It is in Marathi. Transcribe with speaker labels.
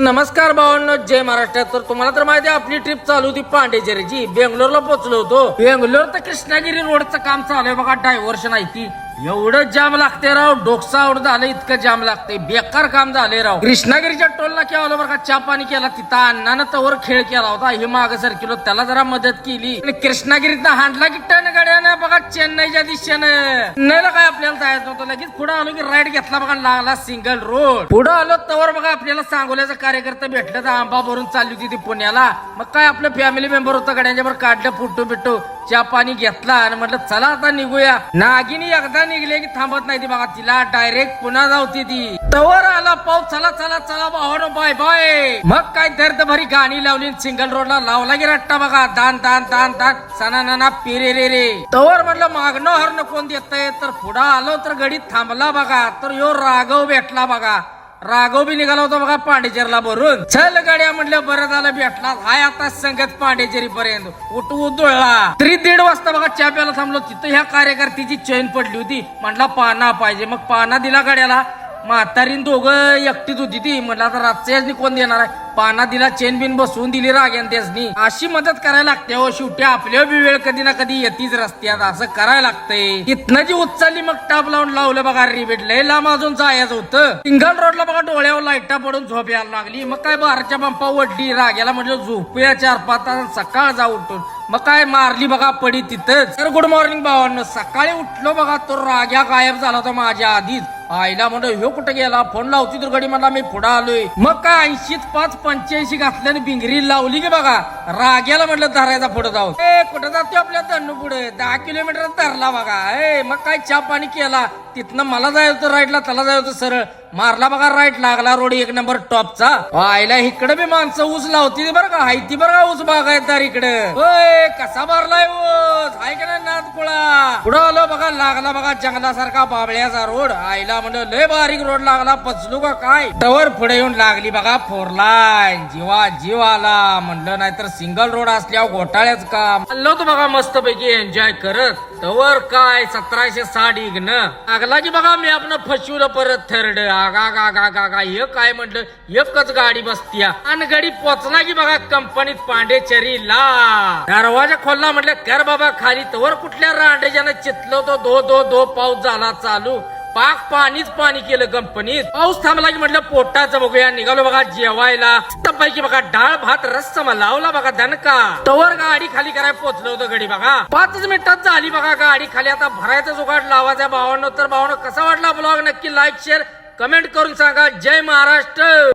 Speaker 1: नमस्कार भावांनो, जय महाराष्ट्र. तर तुम्हाला तर माहिती आहे आपली ट्रिप चालू होती पांडेचेरीची. बेंगलोरला पोहोचलो होतो. बेंगलोर तर कृष्णागिरी रोडचं काम चालू आहे बघा. डायव्हर्शन आहे ती. एवढं जाम लागते राव, डोकसा आवड झालं, इतकं जाम लागते. बेकार काम झाले राव. कृष्णागिरीच्या टोलला केलं बरं का, चहा पाणी केला तिथं. अण्णानं तवर खेळ केला होता. हे माग सरकिलो, त्याला जरा मदत केली. आणि कृष्णागिरीत हांडला की टन गाड्यानं बघा चेन्नईच्या दिशेनं. नाही काय आपल्याला जायचं होतं. लगेच पुढे आलो की राईड घेतला बघा, लागला सिंगल रोड. पुढे आलो तवर बघा आपल्याला सांगोल्याचा कार्यकर्ता भेटला. तर आंबा भरून चालली होती ती पुण्याला. मग काय आपलं फॅमिली मेंबर होतं, गाड्यांच्या बरोबर काढलं फोटो बिटो, चहा पाणी घेतला आणि म्हटलं चला आता निघूया. नागिनी एकदा निघले की थांबत नाही ती बघा, तिला डायरेक्ट पुन्हा जावती ती. तवर आला पाऊस, चला चला चला भावानो, बाय बाय. मग काय दर्द भरी गाणी लावली, सिंगल रोडला लावला की रट्टा बघा, दान दान दान दान सना नाना पिरे रे रे. तवर म्हटलं मागणं हरण कोण देतय, तर पुढं आलो तर गडीत थांबला बघा. तर यो राघव भेटला बघा. राघव बी निघाला होता बघा पांडेचेरीला भरून. चल गाड्या म्हटलं बरं झालं भेटला. हाय आता संगत पांडेचेरी पर्यंत. उठू उधळला तरी 1:30 वाजता बघा चहा प्यायला थांबलो. तिथं ह्या कार्यकर्त्याची चैन पडली होती. म्हटला पाना पाहिजे. मग पाना दिला गाड्याला. म्हातारीन दोघं एकटीच होती ती. म्हटलं आता रातच्याच कोण देणार आहे. पाना दिला, चेन बिन बसवून दिली राग्यान त्यासनी. अशी मदत करायला लागते हो. शेवटी आपल्या बी वेळ कधी ना कधी येतीच रस्त्यात. असं करायला लागतंय. तिथनं जी उचलली मग टाप लावून लावलं बघा रिबेट. लय लांब अजून जायचं होतं. सिंगल रोडला बघा डोळ्यावर लाईटा पडून झोप यायला लागली. मग काय बारच्या पंपा वडली. राग्याला म्हटलं झोपूया 4-5 तास, सकाळ जा उठून. मग काय मारली बघा पडी तिथंच. तर गुड मॉर्निंग भावांनो. सकाळी उठलो बघा, तो राग्या गायब झाला होता माझ्या आधीच. आईला म्हणलं ह्यो कुठे गेला. फोन लावती तर गडी म्हणला मी पुढे आलोय. मग काय 80-5-85 घातल्याने बिंगरी लावली की बघा. राग्याला म्हटलं धरायचा पुढे जाऊ. कुठं जातो आपल्या तन्नू पुढे 10 किलोमीटर धरला बघा. मग काय चहा पाणी केला. तिथनं मला जायचं होतं राईटला, त्याला जायचं होतं सरळ. मारला बघा राईट, लागला रोड 1 नंबर टॉपचा. आईला इकडे बी माणसं ऊस लावती बरं का. हायती बरं का ऊस बागायतदार इकडे. कसा मारलाय ऊस, हाय का नाही नादकुळा. पुढं आलो बघा, लागला बघा जंगलासारखा बाबळ्याचा रोड. आईला म्हणलं लय बारीक रोड लागला, पचलू का काय. टवर पुढे येऊन लागली बघा 4 लाईन. जीवा जीव आला. म्हणलं नाहीतर सिंगल रोड असल्यावर घोटाळ्याच काम. आलो तो बघा मस्त पैकी एन्जॉय करत. तवर काय 1760 इग्न लागला की बघा मी आपण फसवलं परत थर्ड. आगा गा गा गा गा. हे काय म्हटलं, एकच गाडी बसतीया. आणि गाडी पोचला की बघा कंपनीत पांडेचेरीला. दरवाजा खोलला. म्हटलं कर बाबा खाली. तवर कुठल्या रांडेच्यानं चितलो तो धो धो धो. पाऊस झाला चालू. पाक पाणीच पाणी केलं कंपनीत. पाऊस थांबला की म्हटलं पोटाचं बघूया. निघालो बघा जेवायला. पैकी बघा डाळ भात रस्सा लावला बघा दणका. तवर गाडी खाली करायला पोचलो होतं गडी बघा. 5 मिनिटात झाली बघा गाडी खाली. आता भरायचा जुगाड लावायचा भावांनो. तर भावांनो कसा वाटला ब्लॉग नक्की लाईक शेअर कमेंट करून सांगा. जय महाराष्ट्र.